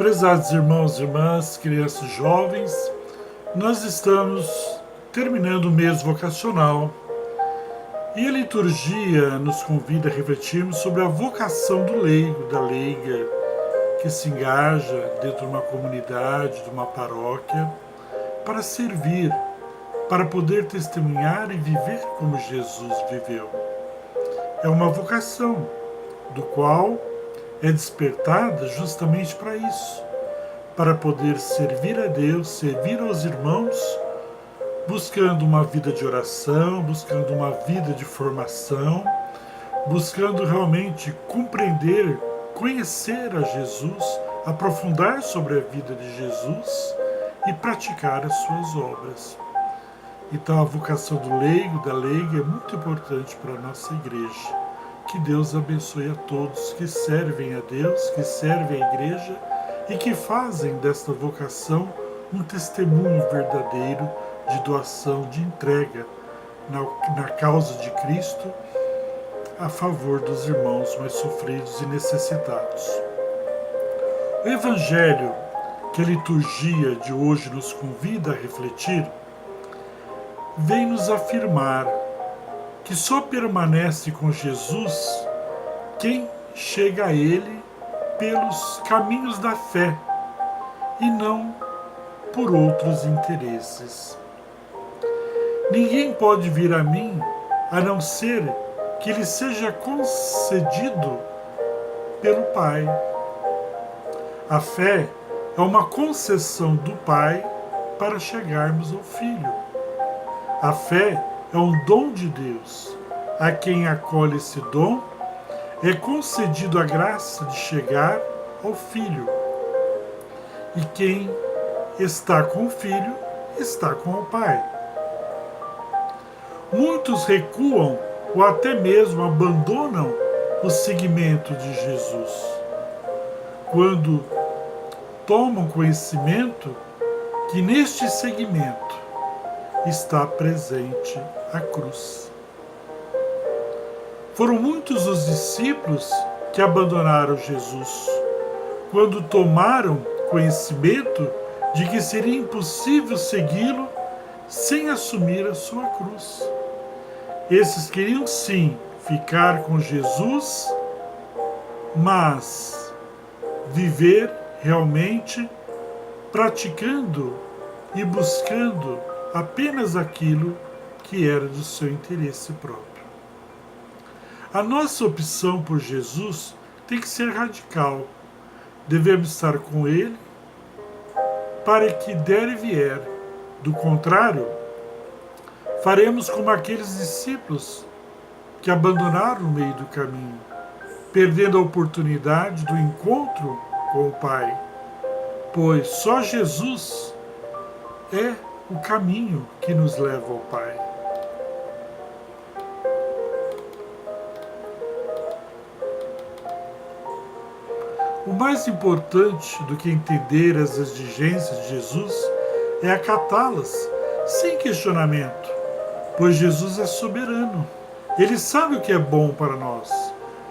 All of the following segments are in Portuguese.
Prezados irmãos e irmãs, crianças e jovens, nós estamos terminando o mês vocacional e a liturgia nos convida a refletirmos sobre a vocação do leigo, da leiga, que se engaja dentro de uma comunidade, de uma paróquia, para servir, para poder testemunhar e viver como Jesus viveu. É uma vocação, do qual é despertada justamente para isso, para poder servir a Deus, servir aos irmãos, buscando uma vida de oração, buscando uma vida de formação, buscando realmente compreender, conhecer a Jesus, aprofundar sobre a vida de Jesus e praticar as suas obras. Então a vocação do leigo, da leiga, é muito importante para a nossa igreja. Que Deus abençoe a todos que servem a Deus, que servem a igreja e que fazem desta vocação um testemunho verdadeiro de doação, de entrega na causa de Cristo a favor dos irmãos mais sofridos e necessitados. O Evangelho que a liturgia de hoje nos convida a refletir vem nos afirmar que só permanece com Jesus quem chega a Ele pelos caminhos da fé e não por outros interesses. Ninguém pode vir a mim a não ser que lhe seja concedido pelo Pai. A fé é uma concessão do Pai para chegarmos ao Filho. A fé é um dom de Deus. A quem acolhe esse dom é concedido a graça de chegar ao Filho. E quem está com o Filho está com o Pai. Muitos recuam ou até mesmo abandonam o seguimento de Jesus quando tomam conhecimento que neste seguimento está presente a cruz. Foram muitos os discípulos que abandonaram Jesus quando tomaram conhecimento de que seria impossível segui-lo sem assumir a sua cruz. Esses queriam sim ficar com Jesus, mas viver realmente praticando e buscando apenas aquilo que era do seu interesse próprio. A nossa opção por Jesus tem que ser radical. Devemos estar com Ele para que der e vier. Do contrário, faremos como aqueles discípulos que abandonaram no meio do caminho, perdendo a oportunidade do encontro com o Pai, pois só Jesus é o caminho que nos leva ao Pai. O mais importante do que entender as exigências de Jesus é acatá-las sem questionamento, pois Jesus é soberano. Ele sabe o que é bom para nós.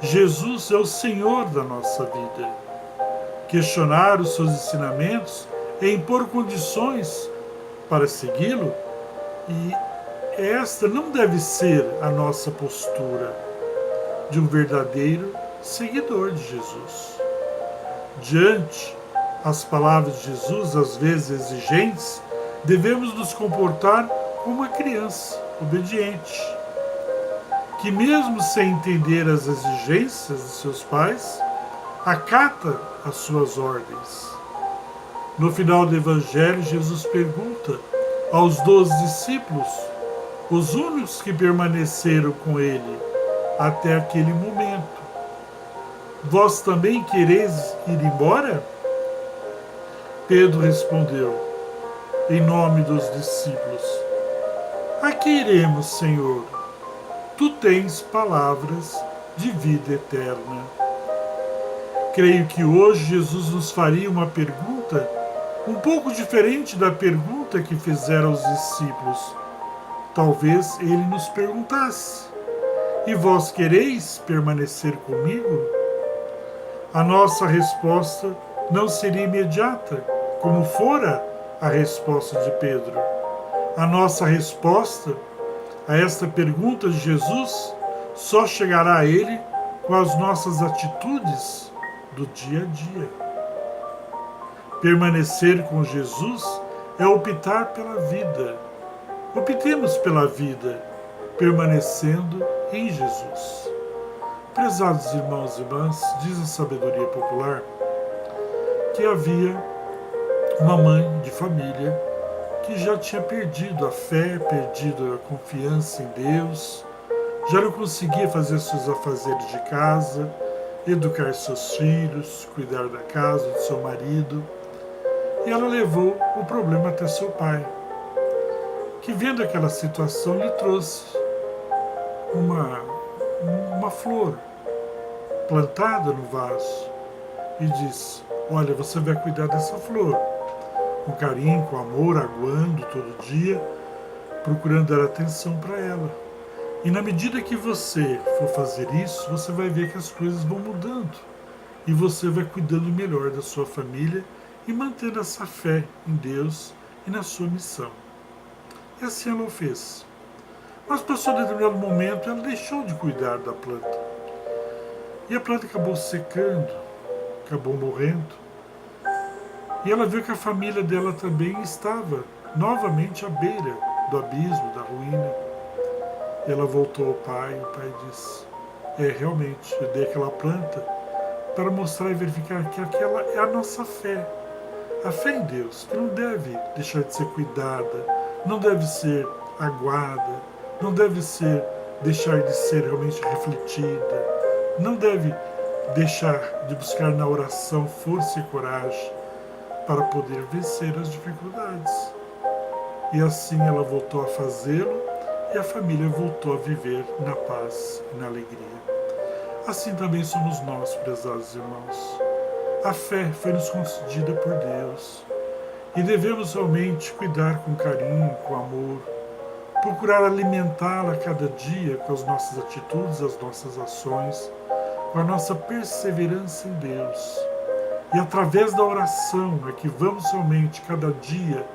Jesus é o Senhor da nossa vida. Questionar os seus ensinamentos é impor condições para segui-lo, e esta não deve ser a nossa postura de um verdadeiro seguidor de Jesus. Diante as palavras de Jesus, às vezes exigentes, devemos nos comportar como uma criança obediente, que mesmo sem entender as exigências de seus pais, acata as suas ordens. No final do Evangelho, Jesus pergunta aos 12 discípulos, os únicos que permaneceram com ele até aquele momento: vós também quereis ir embora? Pedro respondeu, em nome dos discípulos: a que iremos, Senhor? Tu tens palavras de vida eterna. Creio que hoje Jesus nos faria uma pergunta um pouco diferente da pergunta que fizeram os discípulos. Talvez ele nos perguntasse: e vós quereis permanecer comigo? A nossa resposta não seria imediata, como fora a resposta de Pedro. A nossa resposta a esta pergunta de Jesus só chegará a Ele com as nossas atitudes do dia a dia. Permanecer com Jesus é optar pela vida. Optemos pela vida, permanecendo em Jesus. Prezados irmãos e irmãs, diz a sabedoria popular que havia uma mãe de família que já tinha perdido a fé, perdido a confiança em Deus, já não conseguia fazer seus afazeres de casa, educar seus filhos, cuidar da casa, do seu marido. E ela levou o problema até seu pai, que vendo aquela situação lhe trouxe uma flor plantada no vaso e disse: olha, você vai cuidar dessa flor com carinho, com amor, aguando todo dia, procurando dar atenção para ela. E na medida que você for fazer isso, você vai ver que as coisas vão mudando e você vai cuidando melhor da sua família e mantendo essa fé em Deus e na sua missão. E assim ela o fez. Mas passou um determinado momento, ela deixou de cuidar da planta. E a planta acabou secando, acabou morrendo. E ela viu que a família dela também estava novamente à beira do abismo, da ruína. E ela voltou ao pai, e o pai disse: realmente, eu dei aquela planta para mostrar e verificar que aquela é a nossa fé. A fé em Deus, que não deve deixar de ser cuidada, não deve ser aguada, não deve deixar de ser realmente refletida, não deve deixar de buscar na oração força e coragem para poder vencer as dificuldades. E assim ela voltou a fazê-lo e a família voltou a viver na paz e na alegria. Assim também somos nós, prezados irmãos. A fé foi nos concedida por Deus e devemos realmente cuidar com carinho, com amor, procurar alimentá-la cada dia com as nossas atitudes, as nossas ações, com a nossa perseverança em Deus. E através da oração é que vamos realmente cada dia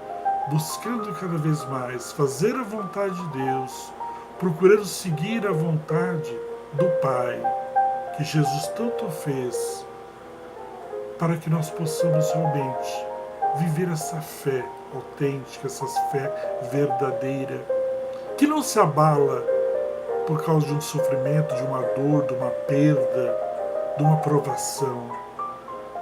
buscando cada vez mais fazer a vontade de Deus, procurando seguir a vontade do Pai, que Jesus tanto fez, para que nós possamos realmente viver essa fé autêntica, essa fé verdadeira, que não se abala por causa de um sofrimento, de uma dor, de uma perda, de uma provação,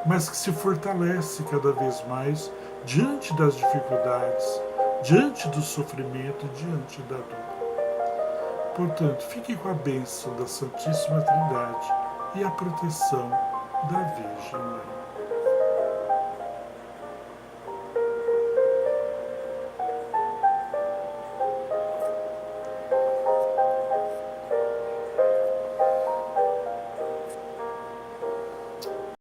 mas que se fortalece cada vez mais diante das dificuldades, diante do sofrimento, diante da dor. Portanto, fique com a bênção da Santíssima Trindade e a proteção da Virgem Mãe.